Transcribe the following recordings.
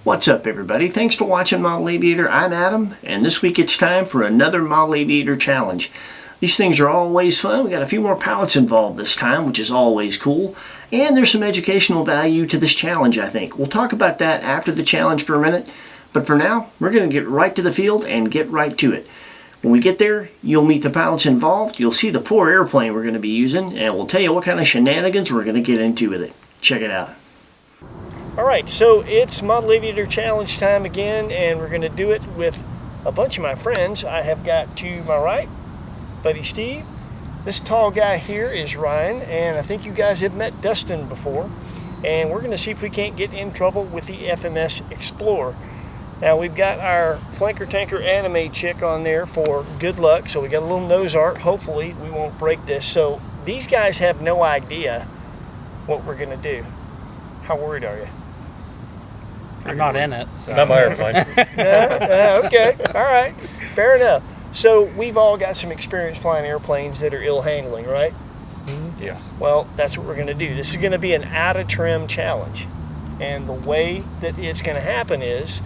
What's up, everybody? Thanks for watching Model Aviator. I'm Adam, and this week it's time for another Model Aviator Challenge. These things are always fun. We got a few more pilots involved this time, which is always cool. And there's some educational value to this challenge, I think. We'll talk about that after the challenge for a minute. But for now, we're going to get right to the field and get right to it. When we get there, you'll meet the pilots involved. You'll see the poor airplane we're going to be using, and we'll tell you what kind of shenanigans we're going to get into with it. Check it out. Alright, so it's Model Aviator Challenge time again, and we're going to do it with a bunch of my friends. I have got to my right, Buddy Steve. This tall guy here is Ryan, and I think you guys have met Dustin before. And we're going to see if we can't get in trouble with the FMS Explorer. Now we've got our flanker tanker anime chick on there for good luck, so we got a little nose art. Hopefully we won't break this. So these guys have no idea what we're going to do. How worried are you? I'm not in it, so. Not my airplane. Okay, all right, fair enough. So we've all got some experience flying airplanes that are ill handling, right? Mm-hmm. Yes. Well, that's what we're going to do. This is going to be an out of trim challenge, and the way that it's going to happen is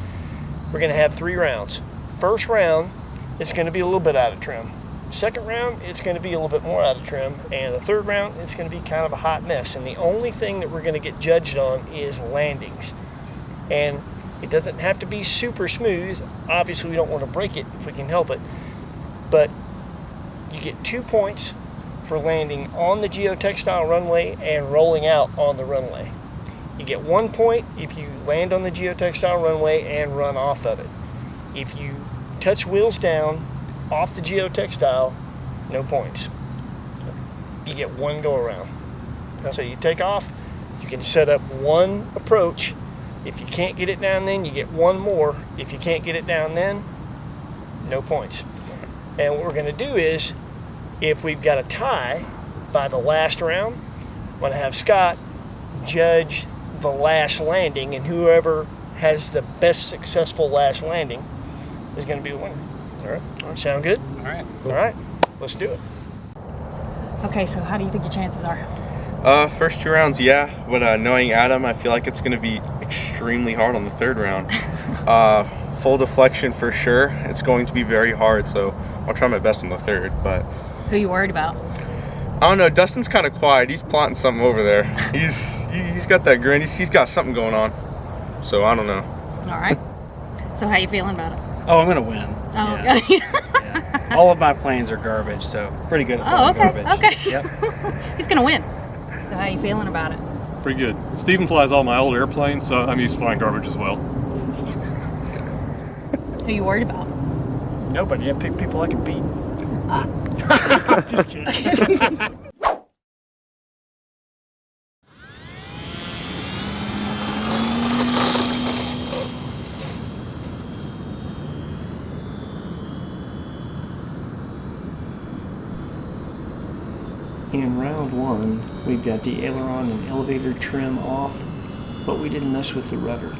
we're going to have 3 rounds. First round, it's going to be a little bit out of trim. Second round, it's going to be a little bit more out of trim, and the third round, it's going to be kind of a hot mess. And the only thing that we're going to get judged on is landings. And it doesn't have to be super smooth. Obviously, we don't want to break it if we can help it. But you get 2 points for landing on the geotextile runway and rolling out on the runway. You get 1 point if you land on the geotextile runway and run off of it. If you touch wheels down off the geotextile, no points. You get 1 go around. So you take off, you can set up 1 approach. If you can't get it down then, you get 1 more. If you can't get it down then, no points. And what we're going to do is, if we've got a tie by the last round, I'm going to have Scott judge the last landing, and whoever has the best successful last landing is going to be the winner. All right? Sound good? All right. Cool. All right. Let's do it. Okay, so how do you think your chances are? First 2 rounds, yeah, but knowing Adam, I feel like it's going to be extremely hard on the 3rd round. Full deflection for sure. It's going to be very hard, so I'll try my best on the 3rd. But Who are you worried about? I don't know. Dustin's kind of quiet. He's plotting something over there. He's got that grin. He's got something going on. So I don't know. All right. So how you feeling about it? Oh, I'm gonna win. Oh, yeah. okay. Yeah. All of my planes are garbage, so pretty good at flying garbage. Okay. Yep. He's gonna win. So how you feeling about it? Pretty good. Steven flies all my old airplanes, so I'm used to flying garbage as well. Who are you worried about? Nobody. I pick people I can beat. Just kidding. In round 1, we've got the aileron and elevator trim off, but we didn't mess with the rudder.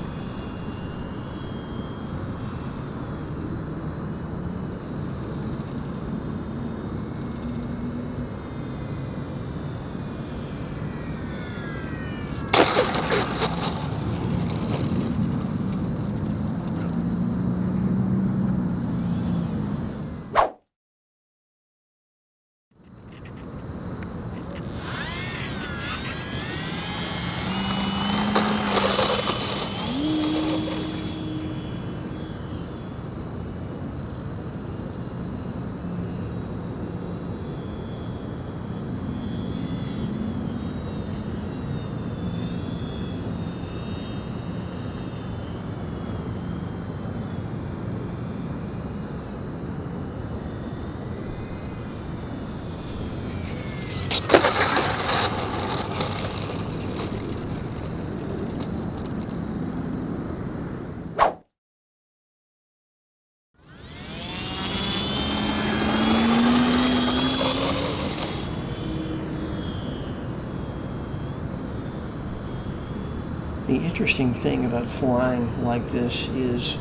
The interesting thing about flying like this is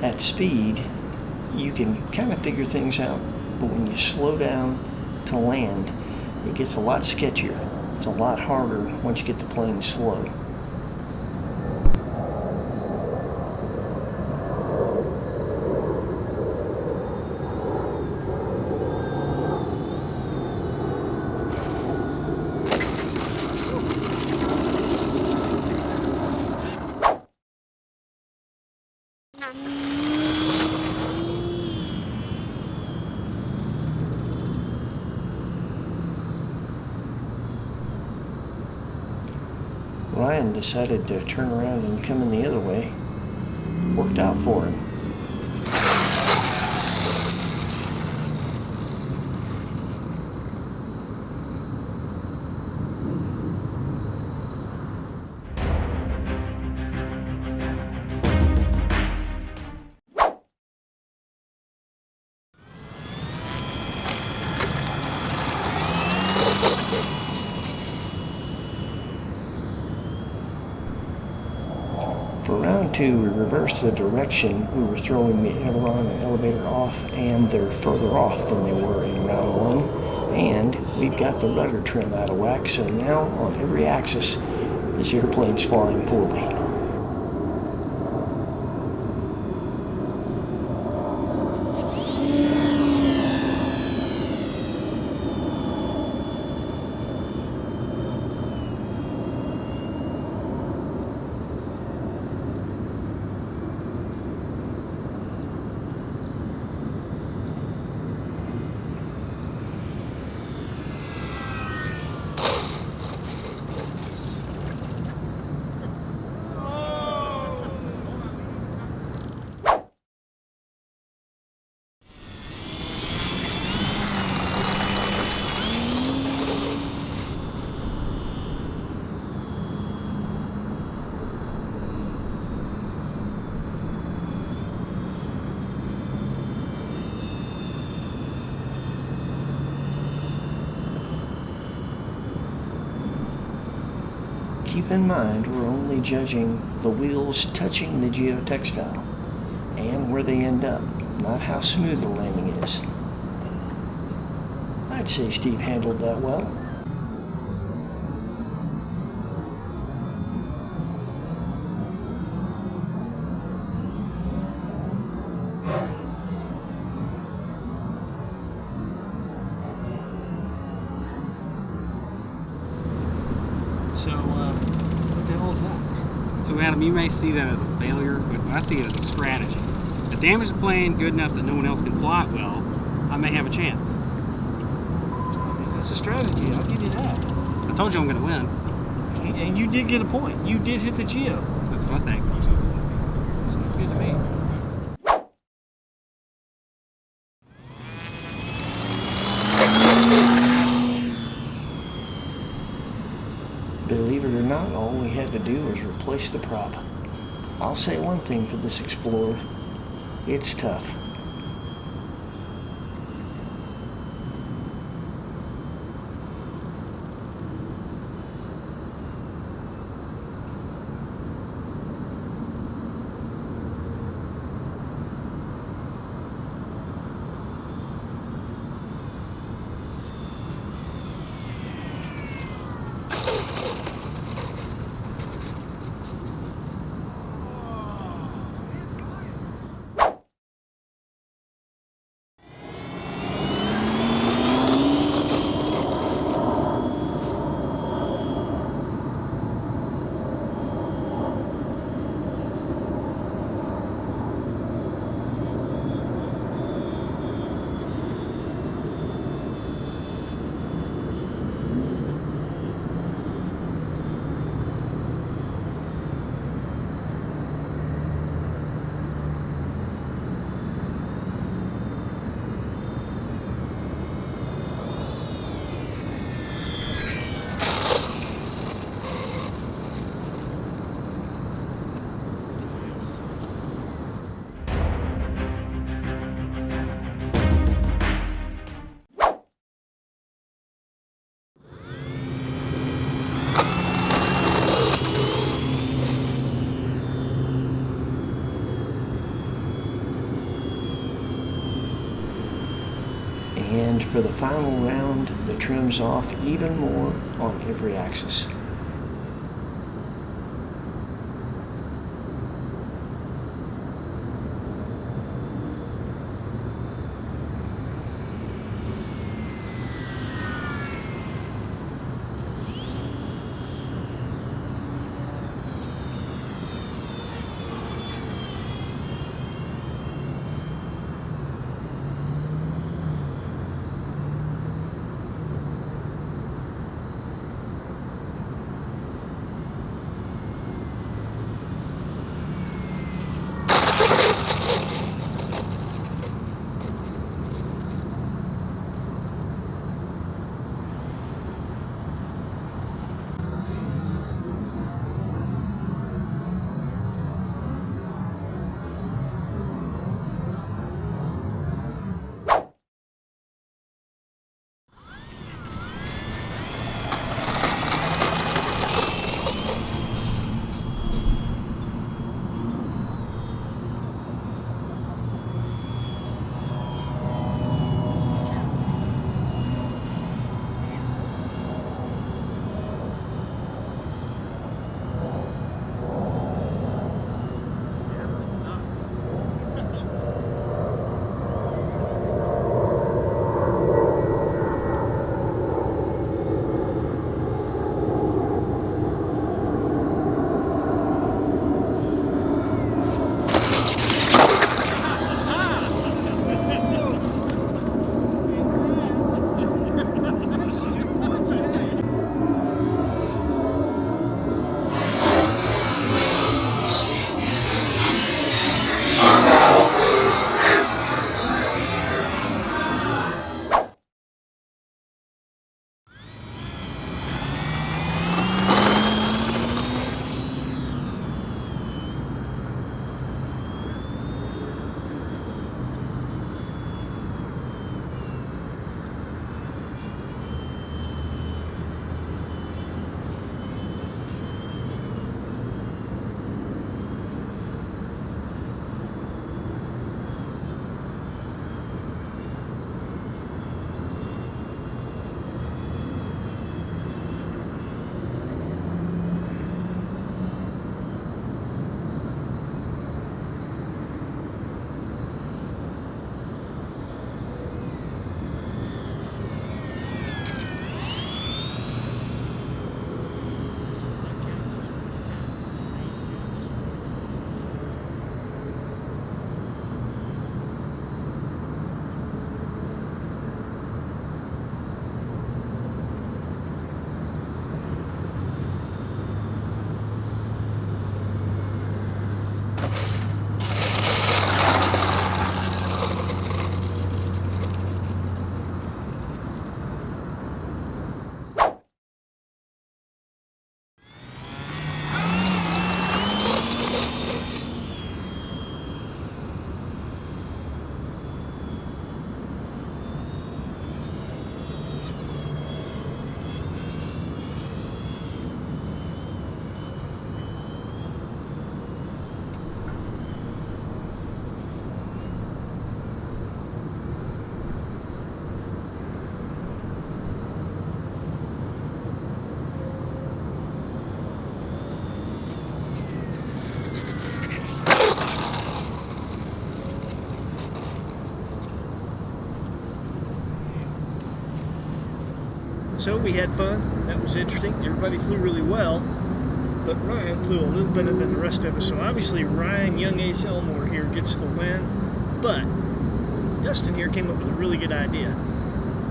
at speed, you can kind of figure things out, but when you slow down to land, it gets a lot sketchier. It's a lot harder once you get the plane slow. Ryan decided to turn around and come in the other way. Worked out for him. For round 2, we reversed the direction. We were throwing the aileron and elevator off, and they're further off than they were in round 1. And we've got the rudder trim out of whack, so now on every axis, this airplane's flying poorly. Keep in mind, we're only judging the wheels touching the geotextile and where they end up, not how smooth the landing is. I'd say Steve handled that well. So, what the hell is that? So Adam, you may see that as a failure, but I see it as a strategy. I damage the plane good enough that no one else can fly it well, I may have a chance. It's a strategy, I'll give you that. I told you I'm going to win. And you did get a point. You did hit the geo. That's what I think. Sounds good to me. Believe it or not, all we had to do was replace the prop. I'll say one thing for this Explorer, it's tough. And for the final round, the trim's off even more on every axis. So we had fun. That was interesting. Everybody flew really well, but Ryan flew a little better than the rest of us. So obviously Ryan Young Ace Elmore here gets the win, but Dustin here came up with a really good idea.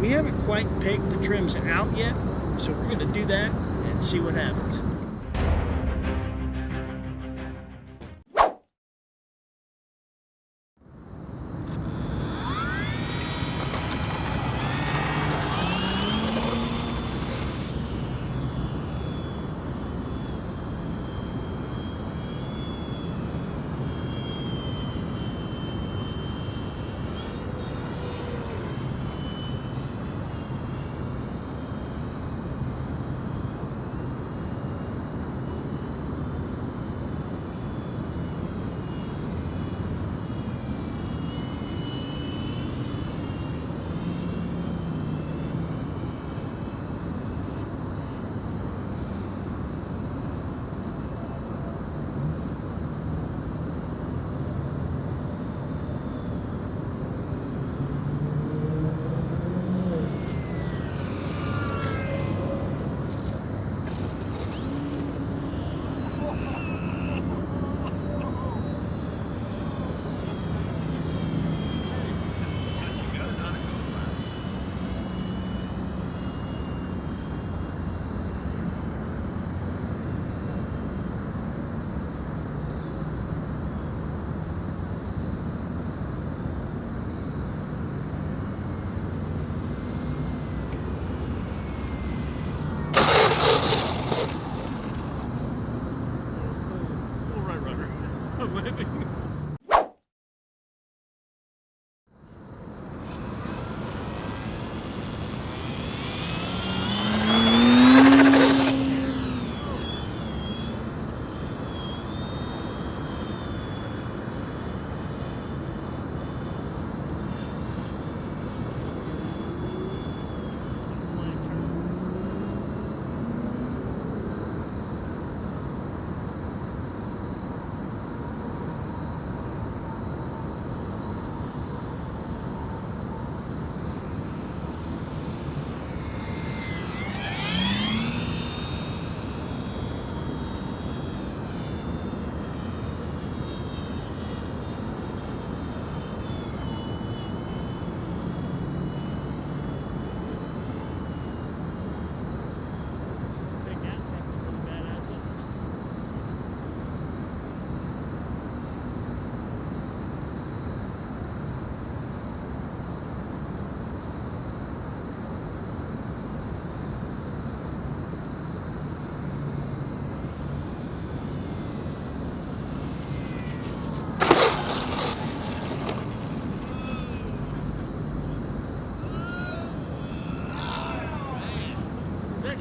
We haven't quite pegged the trims out yet, so we're going to do that and see what happens.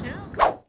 count?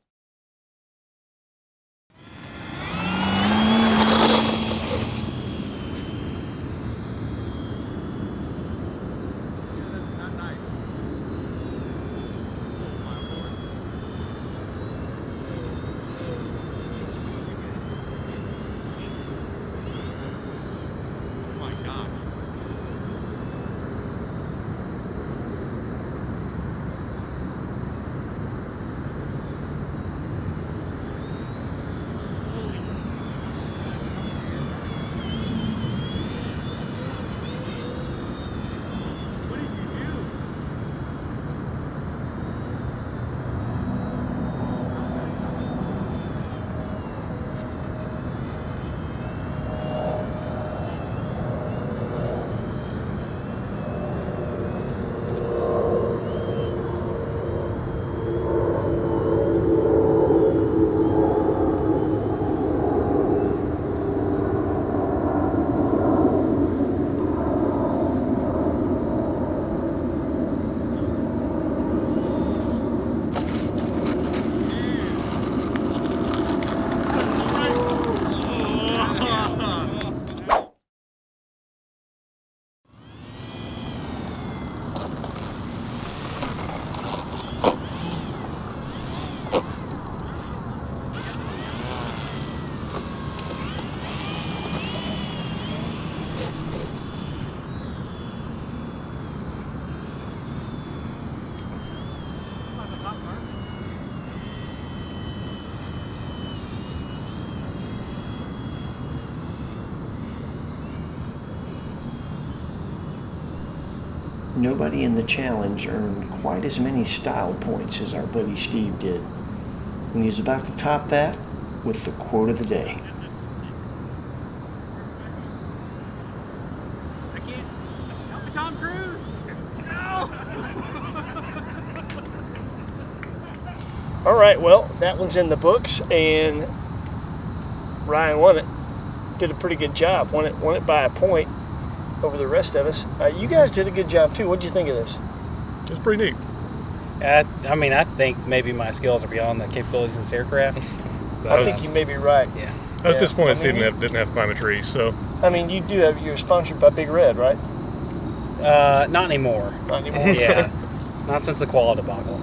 Nobody in the challenge earned quite as many style points as our buddy Steve did, and he's about to top that with the quote of the day. I can't. Help me, Tom Cruise! No! All right, well, that one's in the books, and Ryan won it. Did a pretty good job. Won it by a point over the rest of us. You guys did a good job too. What'd you think of this? It's pretty neat. I mean, I think maybe my skills are beyond the capabilities of this aircraft. I think you may be right. Yeah. I was Yeah. disappointed I mean, Steve didn't have to climb a tree, so. I mean, you're sponsored by Big Red, right? Not anymore. Not anymore. Yeah. Not since the quality debacle.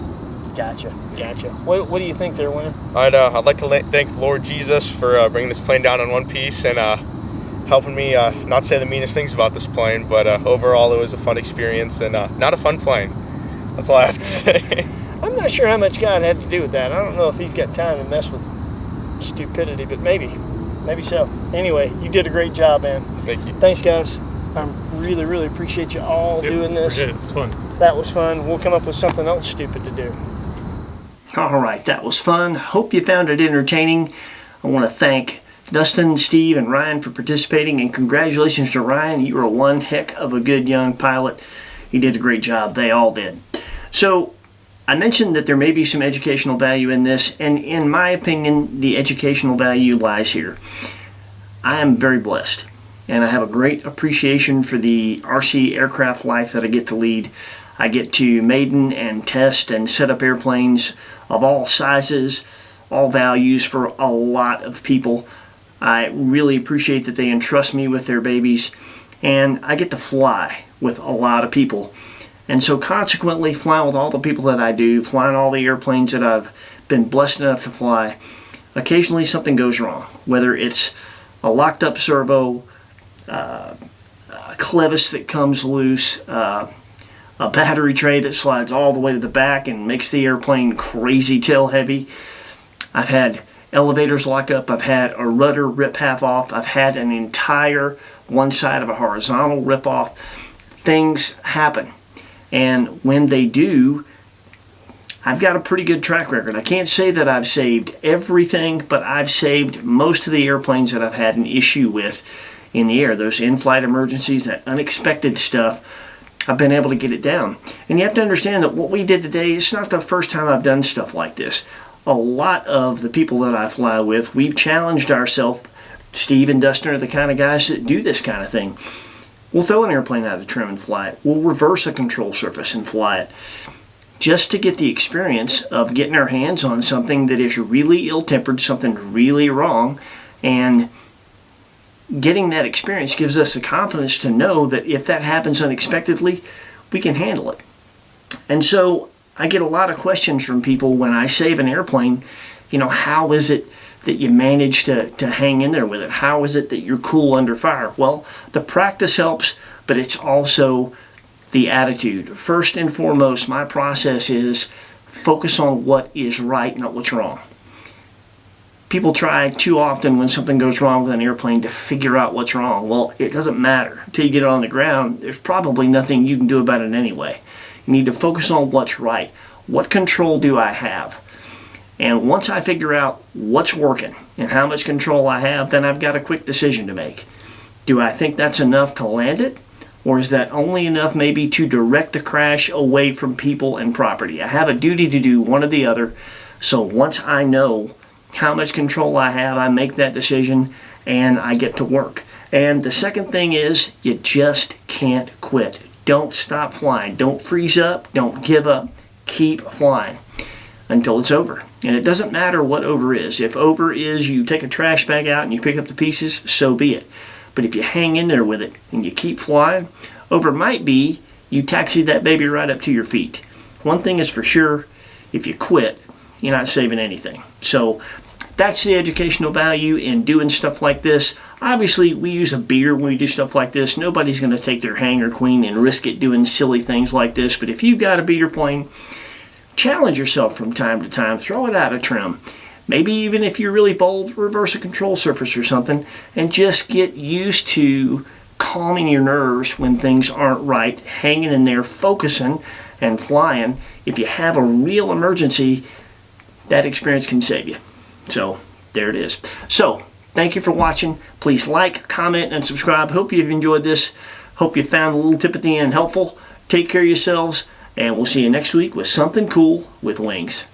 Gotcha. What do you think there, winner? I'd like to thank Lord Jesus for bringing this plane down in one piece and helping me not say the meanest things about this plane, but overall it was a fun experience and not a fun plane. That's all I have to say. I'm not sure how much God had to do with that. I don't know if he's got time to mess with stupidity, but maybe so. Anyway, you did a great job, man. Thank you. Thanks, guys. I really appreciate you all doing this. Appreciate it. It's fun. That was fun. We'll come up with something else stupid to do. All right, that was fun. Hope you found it entertaining. I want to thank Dustin, Steve, and Ryan for participating, and congratulations to Ryan. You were one heck of a good young pilot. You did a great job. They all did. So, I mentioned that there may be some educational value in this, and in my opinion, the educational value lies here. I am very blessed, and I have a great appreciation for the RC aircraft life that I get to lead. I get to maiden and test and set up airplanes of all sizes, all values for a lot of people. I really appreciate that they entrust me with their babies, and I get to fly with a lot of people. And so consequently, flying with all the people that I do, flying all the airplanes that I've been blessed enough to fly, occasionally something goes wrong. Whether it's a locked up servo, a clevis that comes loose, a battery tray that slides all the way to the back and makes the airplane crazy tail heavy. I've had elevators lock up, I've had a rudder rip half off, I've had an entire one side of a horizontal rip off. Things happen. And when they do, I've got a pretty good track record. I can't say that I've saved everything, but I've saved most of the airplanes that I've had an issue with in the air. Those in-flight emergencies, that unexpected stuff, I've been able to get it down. And you have to understand that what we did today, it's not the first time I've done stuff like this. A lot of the people that I fly with, we've challenged ourselves. Steve and Dustin are the kind of guys that do this kind of thing. We'll throw an airplane out of trim and fly it. We'll reverse a control surface and fly it. just to get the experience of getting our hands on something that is really ill-tempered, something really wrong, and getting that experience gives us the confidence to know that if that happens unexpectedly, we can handle it. And so I get a lot of questions from people when I save an airplane, you know, how is it that you manage to hang in there with it? How is it that you're cool under fire? Well, the practice helps, but it's also the attitude. First and foremost, my process is focus on what is right, not what's wrong. People try too often when something goes wrong with an airplane to figure out what's wrong. Well, it doesn't matter. Until you get it on the ground, there's probably nothing you can do about it anyway. You need to focus on what's right. What control do I have? And once I figure out what's working and how much control I have, then I've got a quick decision to make. Do I think that's enough to land it? Or is that only enough maybe to direct the crash away from people and property? I have a duty to do one or the other. So once I know how much control I have, I make that decision and I get to work. And the second thing is you just can't quit. Don't stop flying. Don't freeze up. Don't give up. Keep flying until it's over. And it doesn't matter what over is. If over is you take a trash bag out and you pick up the pieces, so be it. But if you hang in there with it and you keep flying, over might be you taxi that baby right up to your feet. One thing is for sure, if you quit, you're not saving anything. So that's the educational value in doing stuff like this. Obviously, we use a beater when we do stuff like this. Nobody's going to take their hanger queen and risk it doing silly things like this. But if you've got a beater plane, challenge yourself from time to time. Throw it out of trim. Maybe even if you're really bold, reverse a control surface or something, and just get used to calming your nerves when things aren't right, hanging in there, focusing, and flying. If you have a real emergency, that experience can save you. So there it is. So thank you for watching. Please like, comment, and subscribe. Hope you've enjoyed this. Hope you found a little tip at the end helpful. Take care of yourselves, and we'll see you next week with something cool with wings.